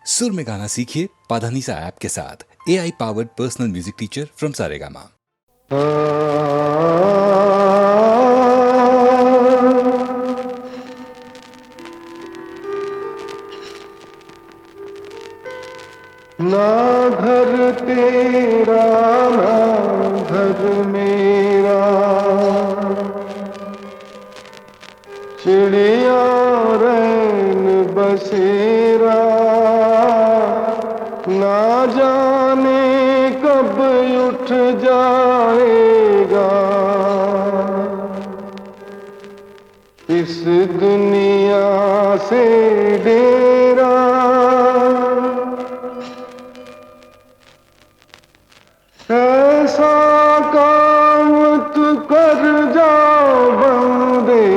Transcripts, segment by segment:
सुर में गाना सीखिए पाधानीसा ऐप के साथ। AI powered personal music teacher from Saregama. ना घर तेरा ना घर मेरा, चिड़िया रैन बसेरा, ना जाने कब उठ जाएगा इस दुनिया से डेरा। ऐसा काम तू कर जा बंदे,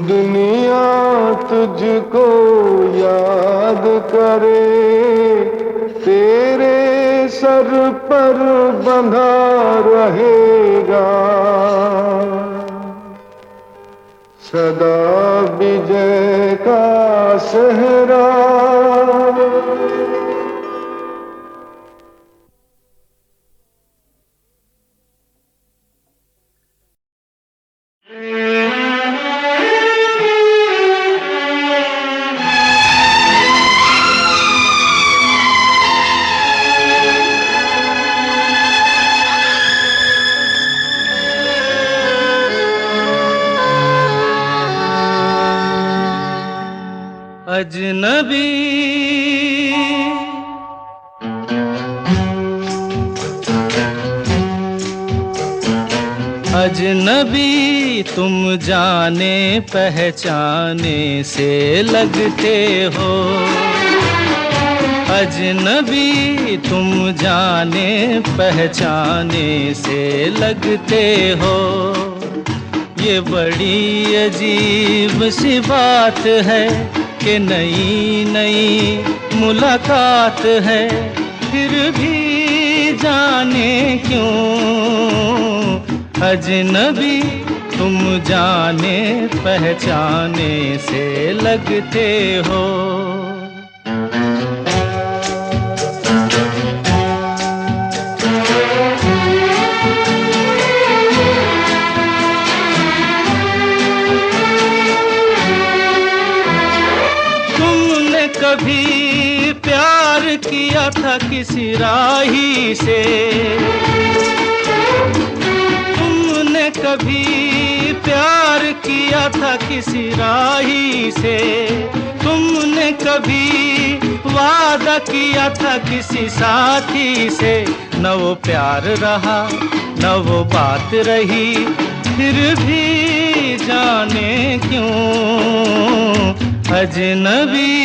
दुनिया तुझको याद करे, तेरे सर पर बंधा रहेगा सदा विजय का सेहरा। अजनबी अजनबी तुम जाने पहचाने से लगते हो। अजनबी तुम जाने पहचाने से लगते हो। ये बड़ी अजीब सी बात है कि नई नई मुलाकात है, फिर भी जाने क्यों अजनबी तुम जाने पहचाने से लगते हो। कभी प्यार किया था किसी राही से, तुमने कभी प्यार किया था किसी राही से, तुमने कभी वादा किया था किसी साथी से, न वो प्यार रहा न वो बात रही, फिर भी जाने क्यों अजनबी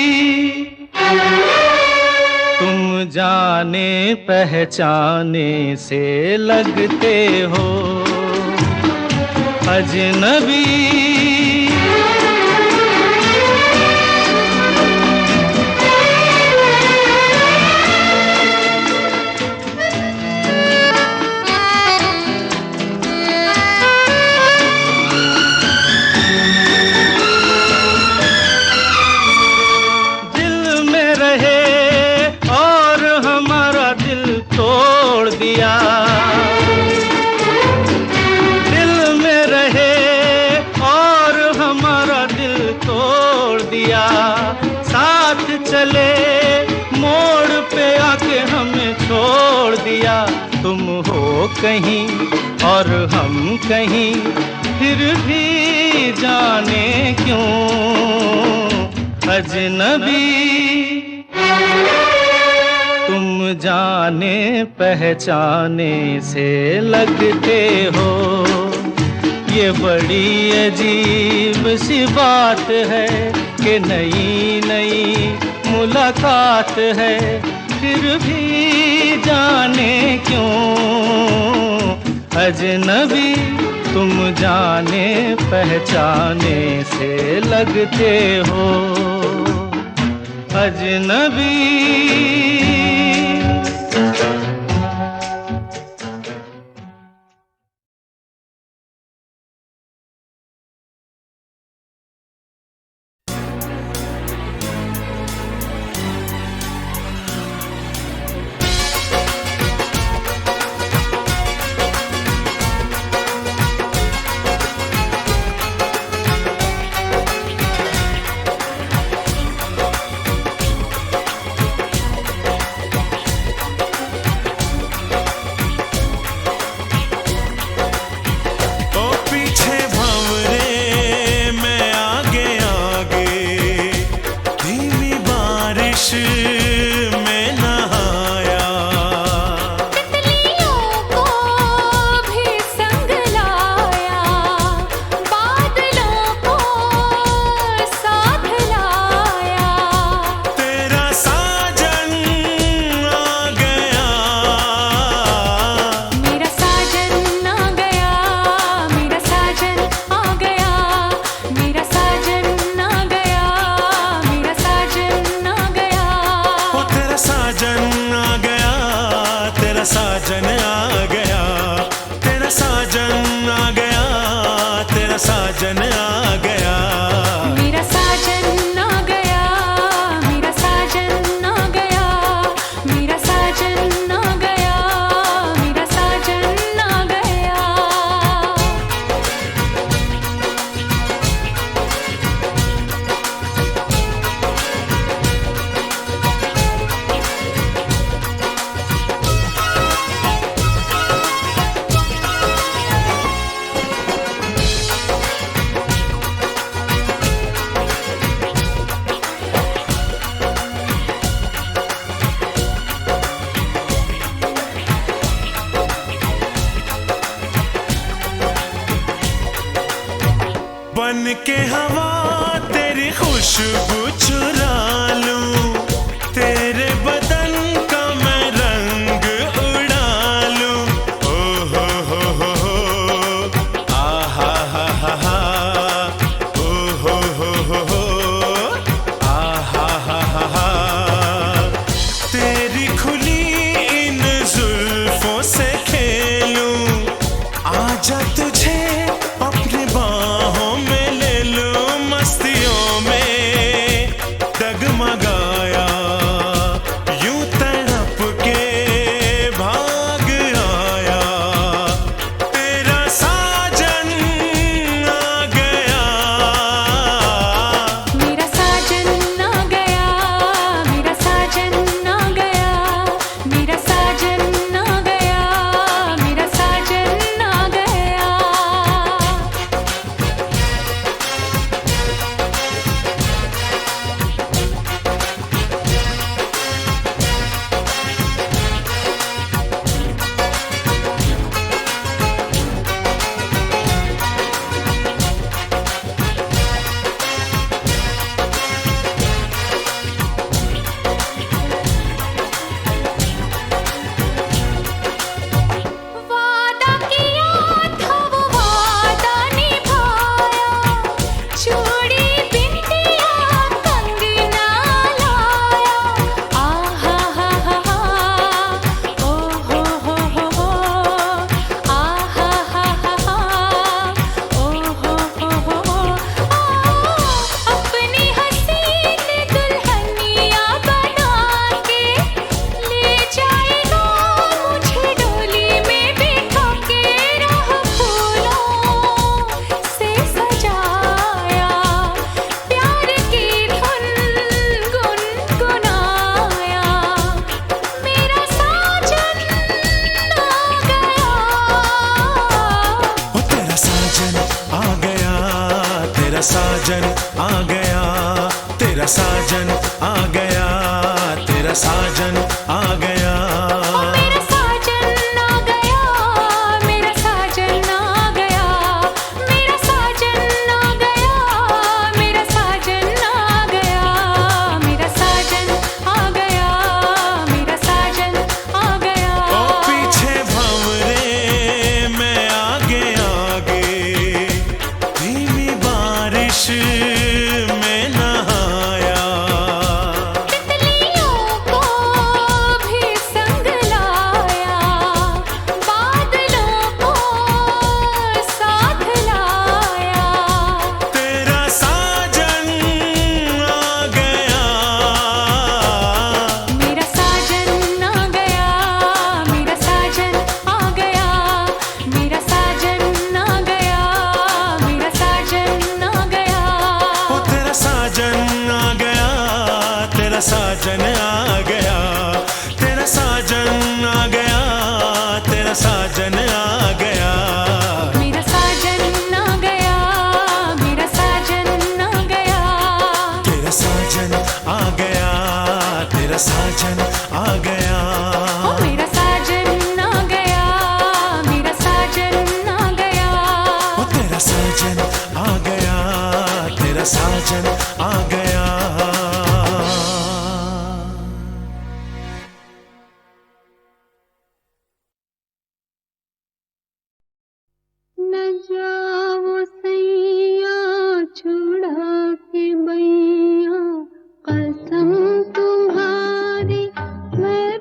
तुम जाने पहचाने से लगते हो। अजनबी दिल में रहे और हमारा दिल तोड़ दिया, साथ चले मोड़ पे आके हमें छोड़ दिया। तुम हो कहीं और हम कहीं, फिर भी जाने क्यों अजनबी तुम जाने पहचाने से लगते हो। ये बड़ी अजीब सी बात है कि नई नई मुलाकात है, फिर भी जाने क्यों अजनबी तुम जाने पहचाने से लगते हो। अजनबी खुशबू चुरा लूं, तेरे बदन का मैं रंग उड़ा लूं। ओ हो आहा हा हा हा, ओ हो आहा हा हा हा। तेरी खुली इन जुल्फों से खेलूं, आजा तुझे अपने बाहों में ले लूं। मस्तियों में डगमगाया, यूं तड़प के भाग आया, तेरा साजन आ गया। मेरा साजन आ गया, मेरा साजन आ गया, मेरा साजन आ गया, मेरा साजन आ गया। वादा किया था वो वादा निभाया, चूड़ी बिंदिया कंगना लाया। आहा हा हा हा, ओ हो आहा हा हा हा, ओ हो अपनी हसीन दुल्हनिया बना के ले जाएगा मुझे डोली में बिठा के। राह फूलों से सजाया, प्यार की धुन गुनगुनाया, मेरा साजन आ गया। ओ तेरा साजन आ गया, तेरा साजन आ गया, तेरा साजन आ गया, तेरा साजन आ गया। मेरा साजन आ गया, मेरा साजन आ गया, मेरा साजन आ गया, मेरा साजन आ गया, मेरा साजन आ गया, मेरा साजन आ गया। ओ पीछे भंवरे मैं आगे आगे, धीमी बारिश में नहाया। तितलियों को भी संग लाया, बादलों को साथ लाया। तेरा साजन आ गया। मेरा साजन आ गया, मेरा साजन आ गया, मेरा साजन आ गया, मेरा साजन आ गया। ओ तेरा साजन आ गया, तेरा साजन आ गया, तेरा साजन आ गया, तेरा साजन आ गया। मेरा साजन आ गया, मेरा साजन आ गया। तेरा साजन आ गया, तेरा साजन आ गया। ओ मेरा साजन आ गया, मेरा साजन आ गया। ओ तेरा साजन आ गया, तेरा साजन आ गया। न जाओ सैया छुड़ा के बैया, कसम तुम्हारी मैं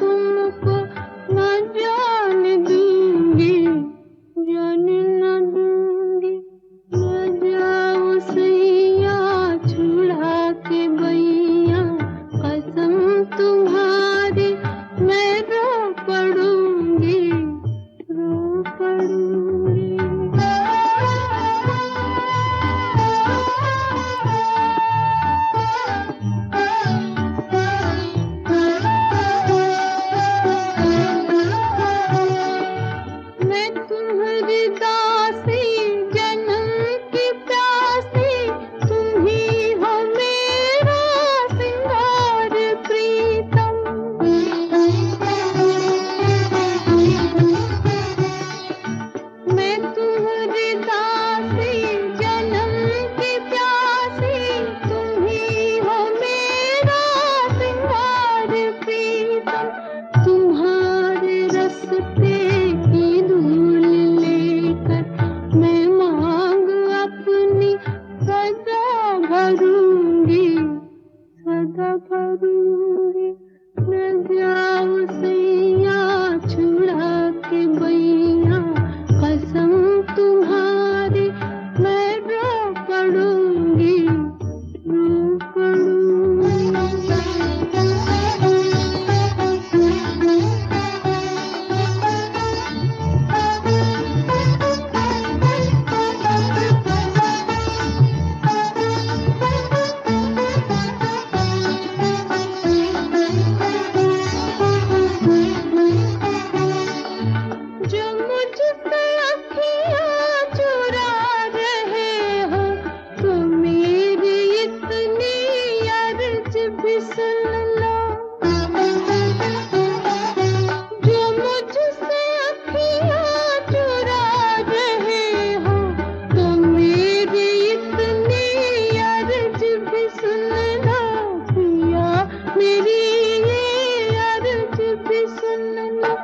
तुमको न जाने दूंगी, जाने न दूंगी। न जाओ सैया छुड़ा के बैया, कसम तुम्हारी मैं रो पड़ूंगी, रो पड़ूंगी। मैं तुम्हारी दासी, जन्म की प्यासी, तुम ही हो मेरा सिंगार प्रीतम। मैं तुम्हारी दासी, जन्म की प्यासी, तुम ही हो मेरा सिंगार प्रीतम। तुम्हारे रस्ते की धूल लेकर मैं मांग अपनी सदा भरूंगी, सदा भरूंगी। न जाओ सैया छुड़ा के बैया, कसम तुम्हारी मैं रो पड़ूंगी, रो पड़ूंगी। जो मुझसे अखियाँ चुरा रहे हो, तो मेरी इतनी अर्ज भी सुन लो। जो मुझसे अखियाँ चुरा रहे हो, तो मेरी इतनी अर्ज भी सुन लो। पिया मेरी ये अर्ज भी सुन लो।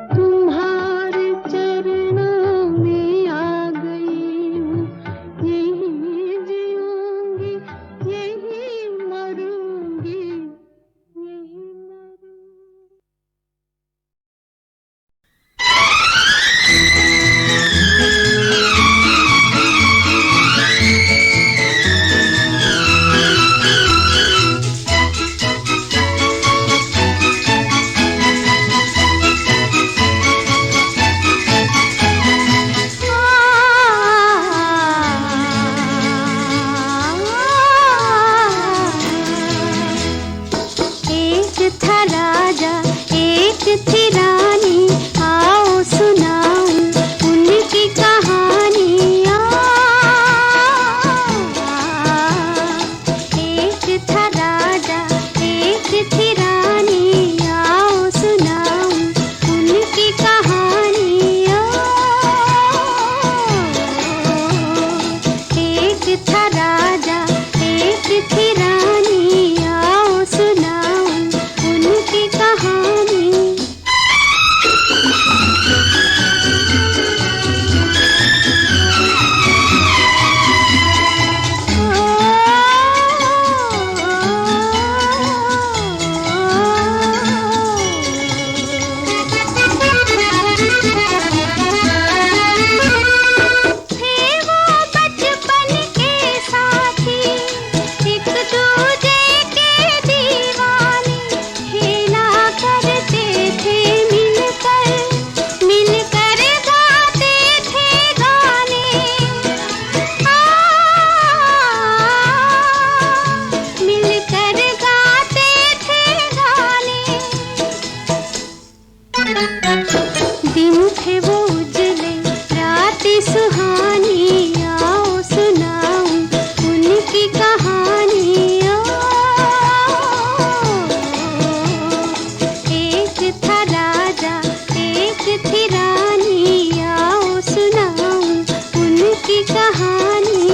तुम्हारे चरणों में आ गई हूँ, यही जीऊंगी, यही मरूंगी, यही मरूंगी। एक था राजा, एक थी रानी, आओ सुनाऊं उनकी कहानी। एक था राजा, एक थी रानी, आओ सुनाऊं उनकी कहानी। एक था राजा, एक थी रानी, आओ सुनाऊं उनकी कहानी। थे वो बचपन के साथी, एक दूजे के दीवाने, खेला करते थे मिलकर, मिलकर गाते थे गाने। मिलकर गाते थे गाने। दिन थे वो उजले, रातें सुहानी, आओ सुनाऊं उनकी कहानी। एक था राजा, एक थी रानी, आओ सुनाऊं उनकी कहानी।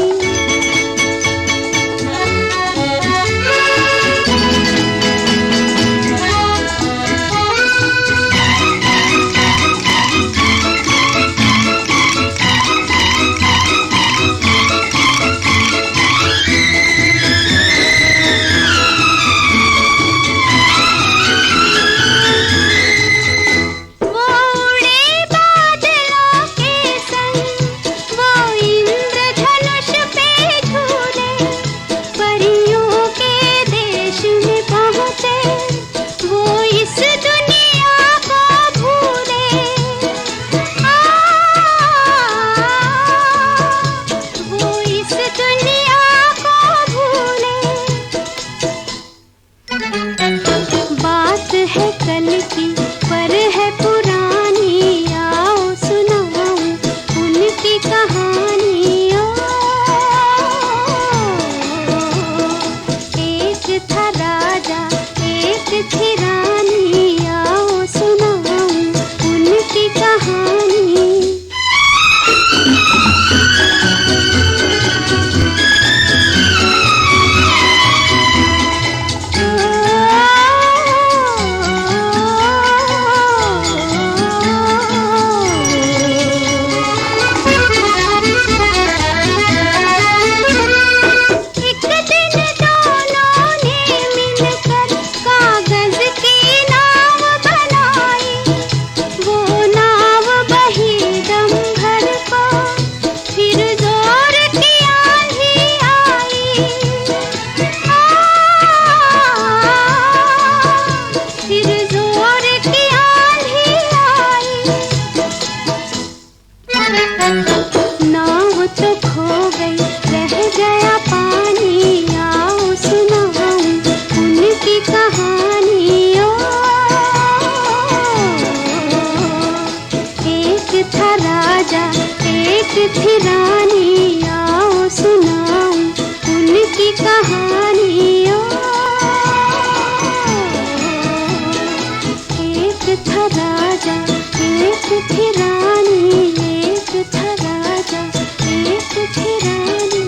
एक थी रानी, आओ सुनाऊं उनकी कहानी। ओ, एक था राजा, एक थी रानी, एक था राजा, एक थी रानी।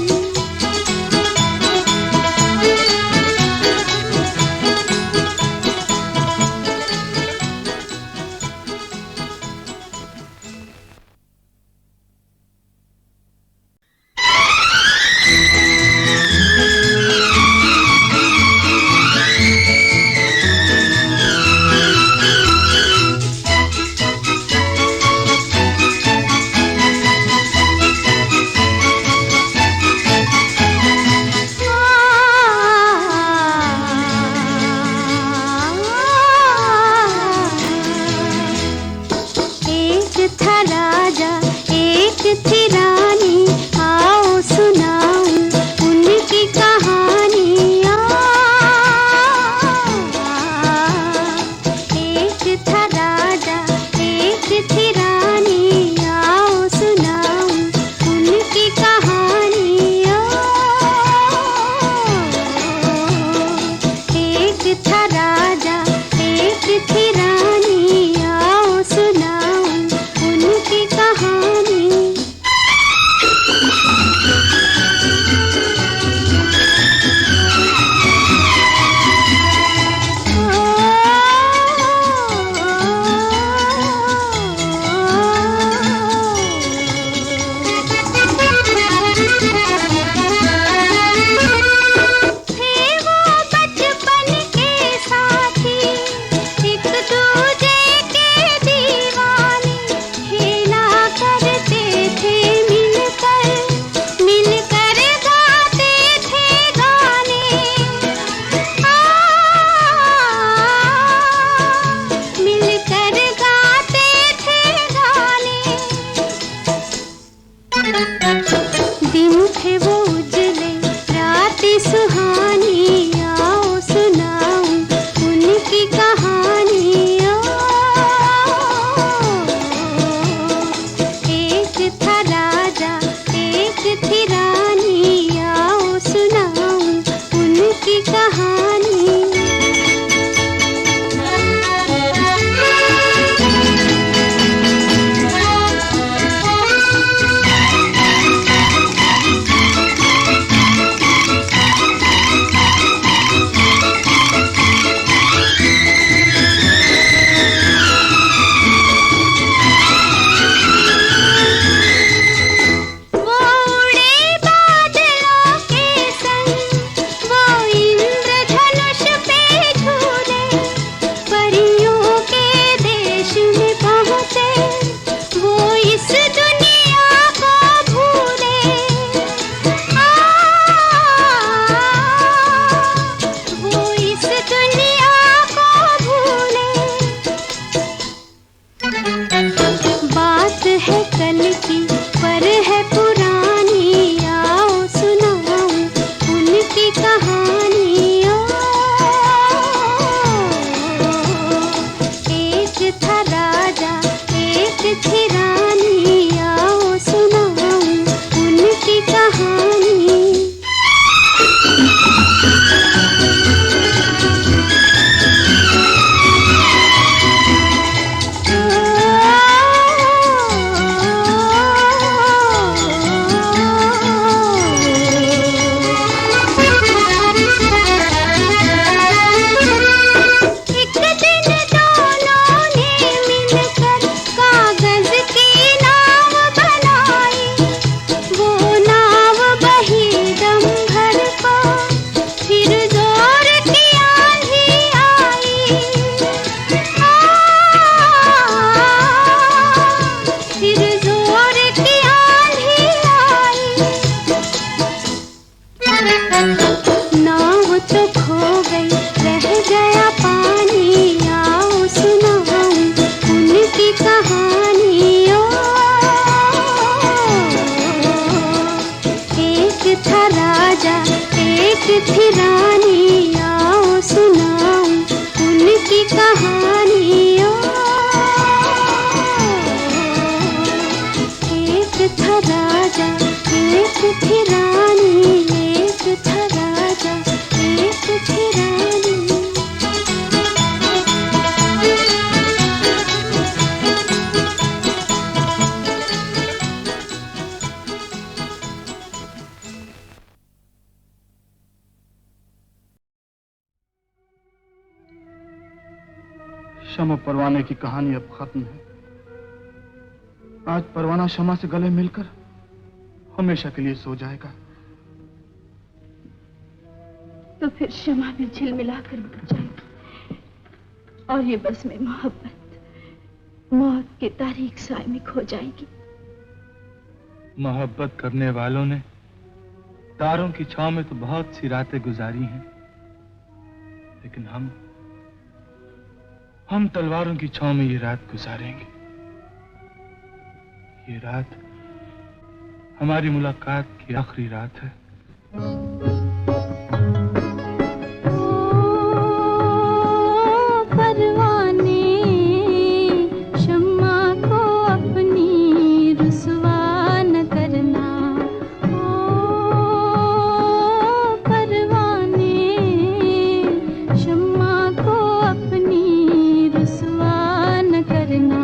थी रानी, एक था राजा, एक थी रानी। शमा परवाने की कहानी अब खत्म है। आज परवाना शमा से गले मिलकर हमेशा के लिए सो जाएगा। तो फिर शमा भी झिलमिलाकर मर जाएगी और ये बस में मोहब्बत मौत की तारीख साए में खो जाएगी। मोहब्बत करने वालों ने तारों की छांव में तो बहुत सी रातें गुजारी हैं, लेकिन हम तलवारों की छांव में ये रात गुजारेंगे। ये रात हमारी मुलाकात की आखिरी रात है। परवाने शम्मा को अपनी रुसवा न करना। परवाने शम्मा को अपनी रुसवा न करना।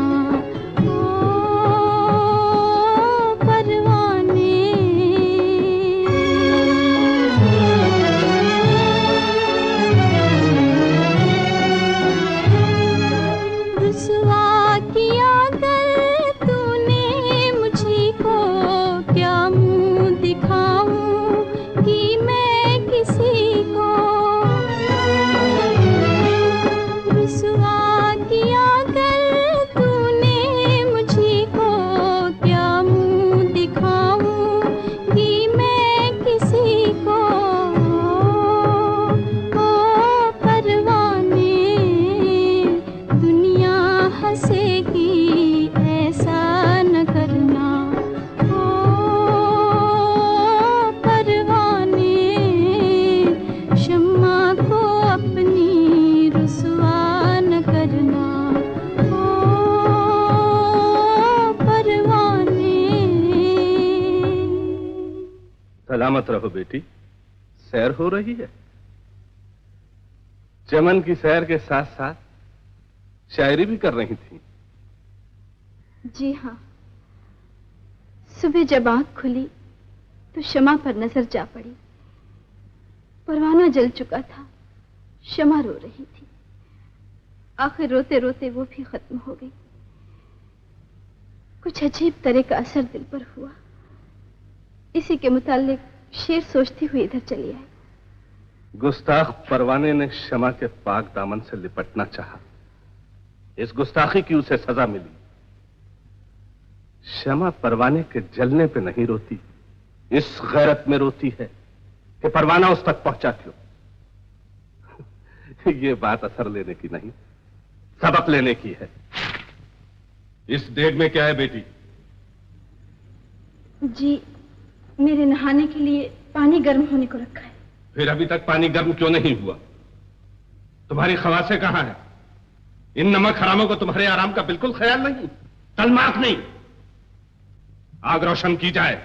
सलामत रहो बेटी। सैर हो रही है? चमन की सैर के साथ साथ शायरी भी कर रही थी। जी हाँ, सुबह जब आंख खुली तो शमा पर नजर जा पड़ी। परवाना जल चुका था, शमा रो रही थी। आखिर रोते रोते वो भी खत्म हो गई। कुछ अजीब तरह का असर दिल पर हुआ। इसी के मुताल्लिक शेर सोचती हुई इधर चली आई। गुस्ताख परवाने ने शमा के पाक दामन से लिपटना चाहा। इस गुस्ताखी की उसे सजा मिली। शमा परवाने के जलने पे नहीं रोती, इस गैरत में रोती है कि परवाना उस तक पहुंचा क्यों। ये बात असर लेने की नहीं, सबक लेने की है। इस देग में क्या है बेटी? जी, मेरे नहाने के लिए पानी गर्म होने को रखा है। फिर अभी तक पानी गर्म क्यों नहीं हुआ? तुम्हारी खवासें कहां हैं? इन नमक हरामों को तुम्हारे आराम का बिल्कुल ख्याल नहीं। तलमाक नहीं, आग रोशन की जाए।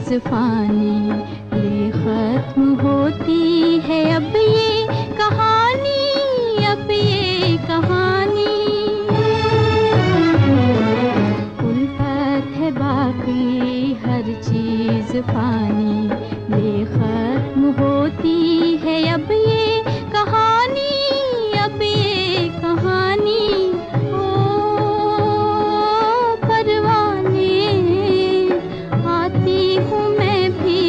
चीज फानी, ले खत्म होती है अब ये कहानी, अब ये कहानी। उल्फत है बाकी हर चीज फानी, ले खत्म होती है अब ये कहानी, अब ये कहानी। ओ परवाने, आती हूँ मैं भी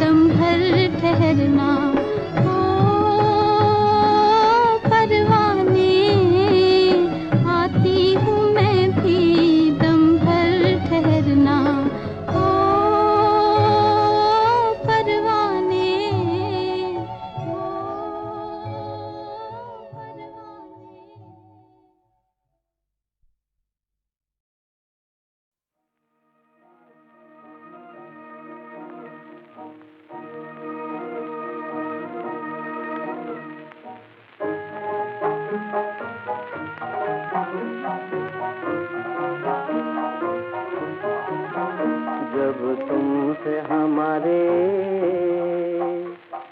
दम भर ठहरना। ओ परवाने, आती हूँ मैं भी दम भर ठहरना। ओ परवाने, ओ परवाने। जब तुमसे हमारे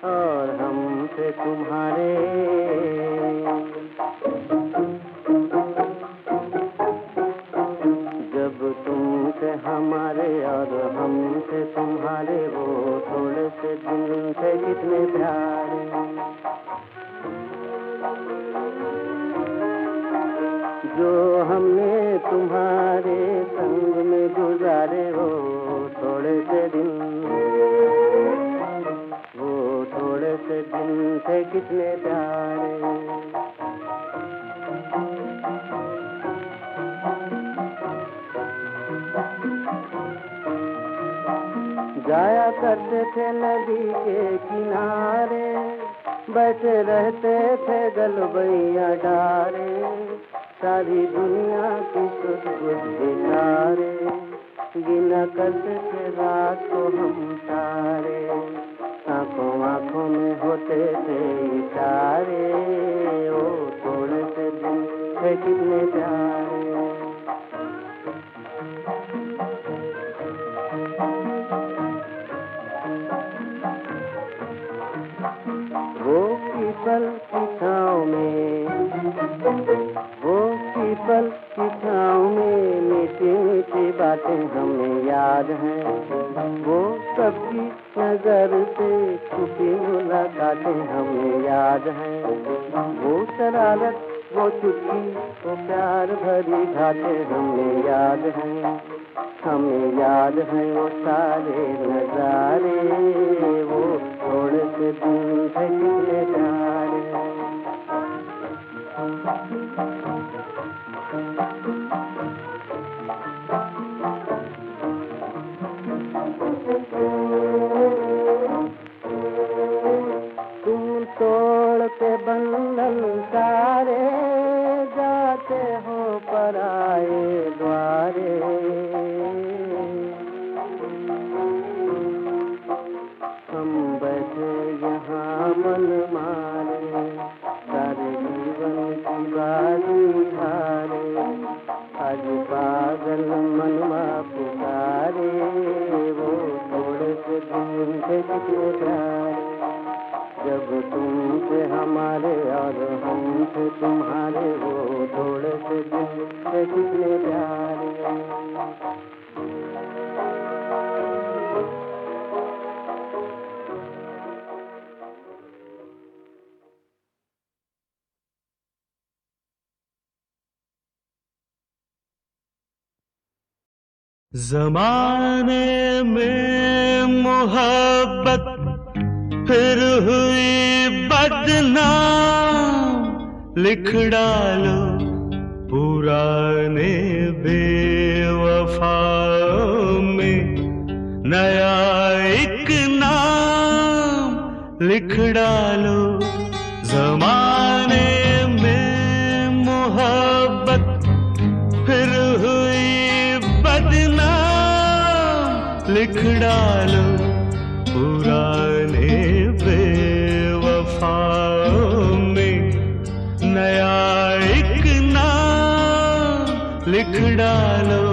और हमसे तुम्हारे, जब तुमसे हमारे और हमसे तुम्हारे, वो थोड़े से दिन थे कितने प्यारे। जो हमने तुम्हारे संग में गुजारे, वो थोड़े से दिन, वो थोड़े से दिन थे कितने प्यारे। जाया करते थे नदी के किनारे, बैठे रहते थे गलबैया डारे, सारी दुनिया की सुध बुध बिचारे, गिना करते थे रात को हम तारे, आंखों आंखों में होते थे इशारे। ओ थोड़े से दिन थे कितने प्यारे। वो पीपल की छाँव में, वो पीपल की छाँव में मीठी मीठी बातें हमें याद हैं। वो सबकी नजर से छुपी मुलाकातें हमें याद हैं। वो शरारत, वो चुप्पी, वो प्यार भरी बातें हमें याद हैं। हमें याद है वो सारे नजारे, वो थोड़े से दिन थे कितने प्यारे। तुम तोड़ के बंधन सारे, जाते हो पराए द्वारे। हम बैठे यहाँ मन मारे, सारे जीवन की बाजी हारे। आज पागल मनवा पुकारे, वो थोड़े से दिन थे कितने प्यारे। जब तुमसे हमारे और हमसे तुम्हारे, वो थोड़े से दिन थे कितने प्यारे। ज़माने में मोहब्बत फिर हुई बदनाम, लिख डालो पुराने बेवफाओं में नया एक नाम, लिख डालो। ज़माने में मोहब्बत फिर हुई बदनाम, लिख डालो पुराने बेवफाओं में नया एक नाम, लिख डालो।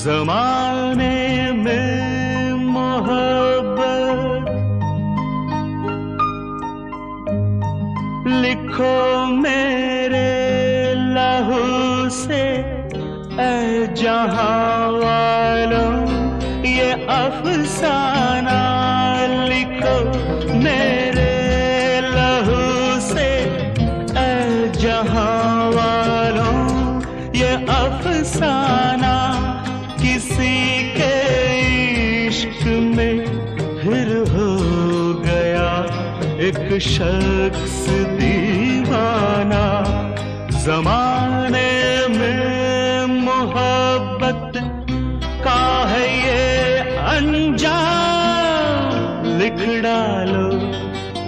ज़माने में लिखो मेरे लहू से ऐ जहां वालों ये अफसाना, लिखो मेरे लहू से ऐ जहां वालों ये अफसाना। किसी के इश्क में फिर हो गया एक शख्स दीवाना। जमाने में मोहब्बत का है ये अंजाम, लिख डालो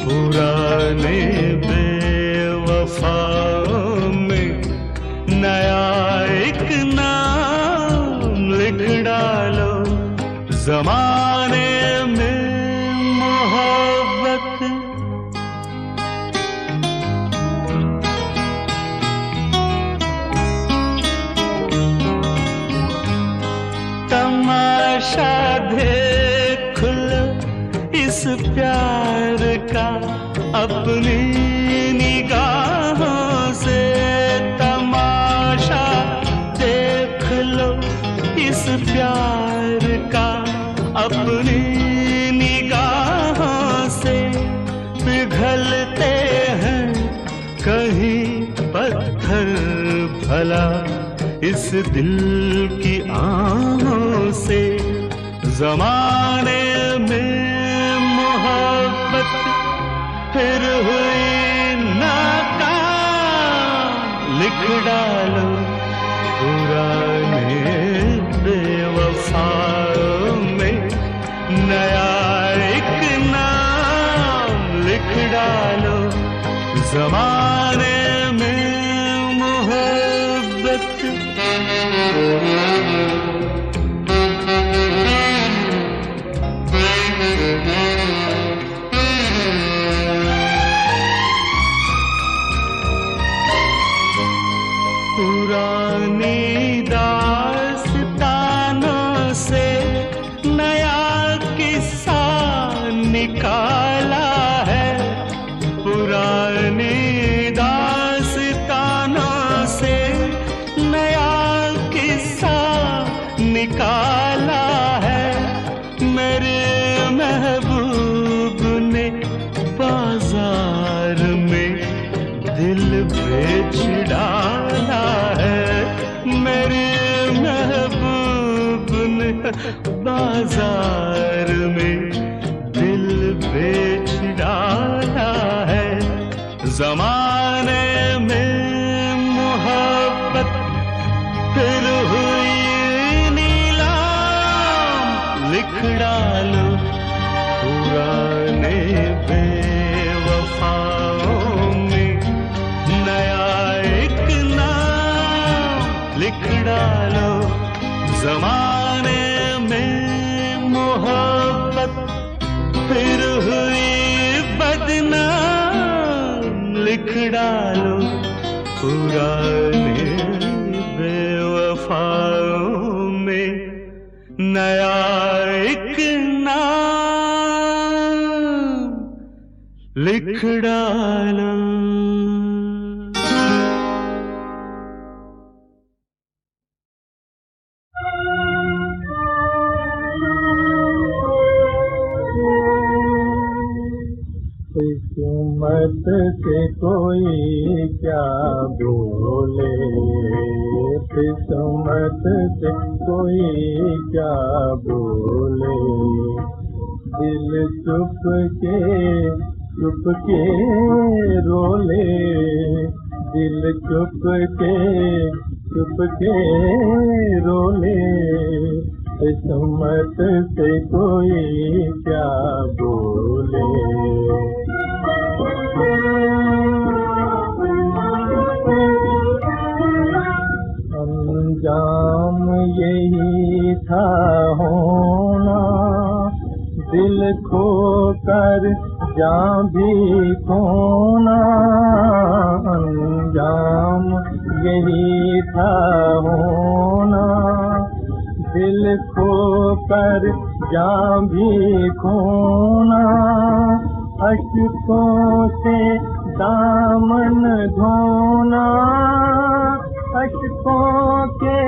पुराने बेवफाओं में नया एक नाम, लिख डालो जमाने में मोहब्बत। तमाशा देख लो इस प्यार का अपनी निगाहों से, तमाशा देख लो इस प्यार का अपनी निगाहों से। पिघलते हैं कहीं पत्थर भला इस दिल की आहों से। जमाने में मोहब्बत फिर हुई नाकाम, लिख डालो पुराने बेवफाओं में नया एक नाम, लिख डालो जमाने में मोहब्बत। पुरानी दास्तानों से नया किस्सा निकाला है, पुरानी दास्तानों से नया किस्सा निकाला है। मेरे महबूब ने बाजार में दिल बेच डाला है, मेरे महबूब ने बाजार में दिल बेच डाला है। जमाने में मोहब्बत फिर हुई नीलाम, लिख डालो पुराने बेवफाओं में नया एक नाम, लिख डालो जमाने में मोहब्बत फिर हुई बदनाम, लिख डालो पुराने बेवफाओं में नया एक नाम, लिख डालो। किस्मत से कोई क्या बोले, किस्मत से कोई क्या बोले। दिल चुप के रोले, दिल चुप के रोले। किस्मत से कोई क्या बोले। अंजाम यही था होना, दिल खो कर जान भी खोना। अंजाम यही था होना, दिल खो कर जान भी खोना। अश्कों से दामन धोना, अशकों के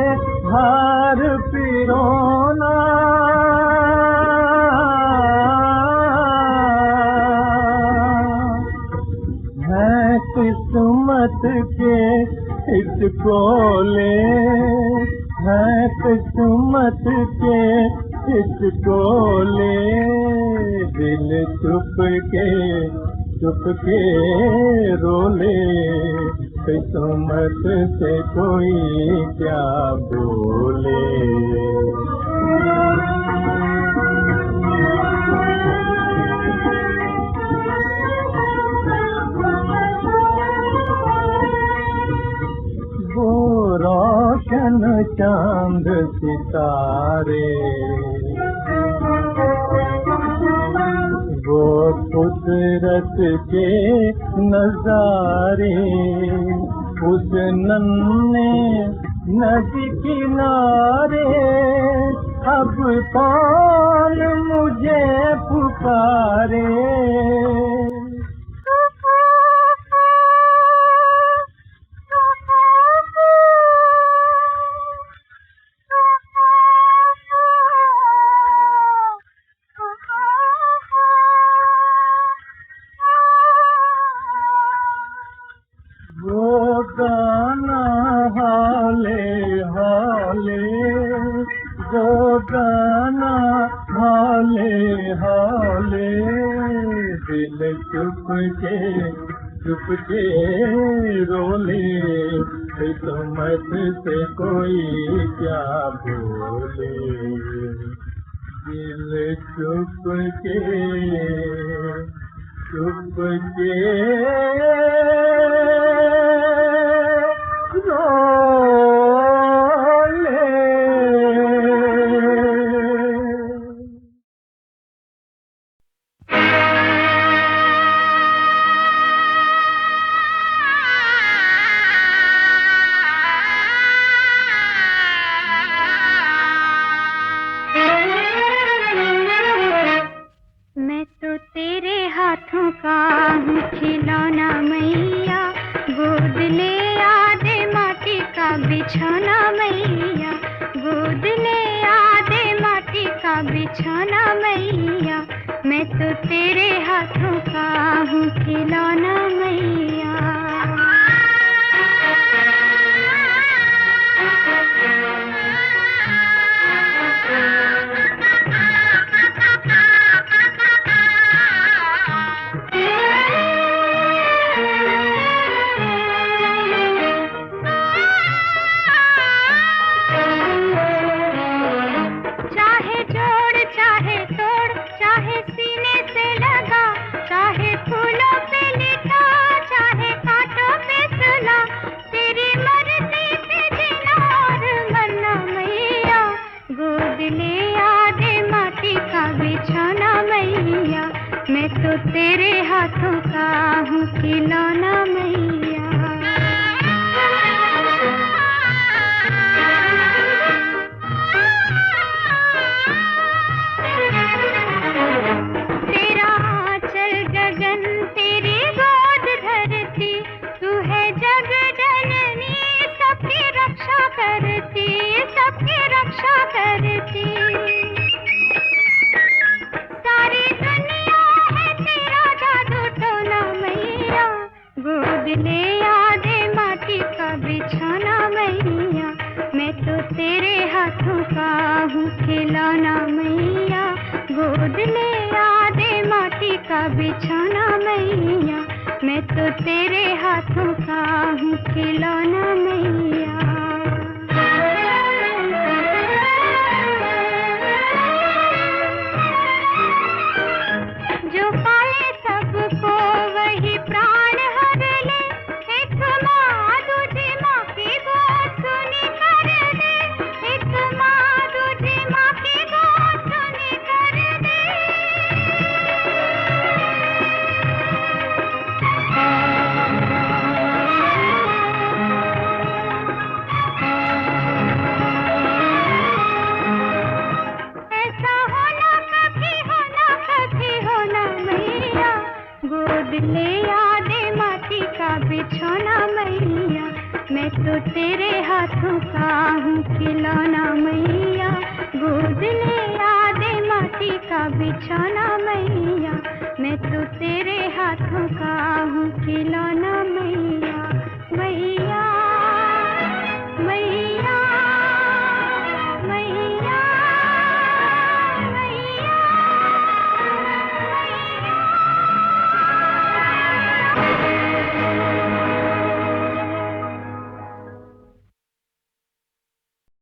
हार पिरोना, है किस्मत के हिचकोले, है किस्मत के हिचकोले, दिल चुप के रोले, किस्मत से कोई क्या बोले। वो रोशन चांद सितारे, वो कुदरत के नजारे, उस नन्हे नदी किनारे, अब कौन मुझे पुकारे। गाना हाले हाले, वो गाना हाले हाले, दिल चुप के रोले, किस्मत से कोई क्या बोले। दिल चुप के मैं तो तेरे हाथों का हूँ खिलौना मैया, गोद ले आ दे माटी का बिछौना मैया, गोद ले आ दे माटी का बिछौना मैया, मैं तो तेरे हाथों का हूँ खिलौना मैया। चाहे जोड़ चाहे तोड़, चाहे सीने से लगा, चाहे फूलों पे लिखा, चाहे कांटों पे सुला, तेरी मर्जी से जीना और मरना मैया, गोद ले आ दे माटी का बिछौना मैया, मैं तो तेरे हाथों का हूँ खिलौना मैया। तेरा आंचल गगन, तेरी गोद धरती, तू है जग जननी, सबकी रक्षा करती, सबकी रक्षा करती। सारी दुनिया है तेरा जादू टोना मैया, गोद ले आ दे माटी का बिछौना मैया, मैं तो तेरे हाथों का हूँ खिलौना मैया, गोद ले आ दे माटी का बिछौना मैया, मैं तो तेरे हाथों का हूँ खिलौना मैया। जो पाए सबको वही प्राण हर ले, एक माँ दूजी माँ की गोद सुनी कर दे, एक माँ दूजी माँ की गोद सुनी कर दे। मैं तो तेरे हाथों का हूँ खिलौना मैया, गोद ले आ दे माटी का बिछौना मैया, मैं तो तेरे हाथों का हूँ खिलौना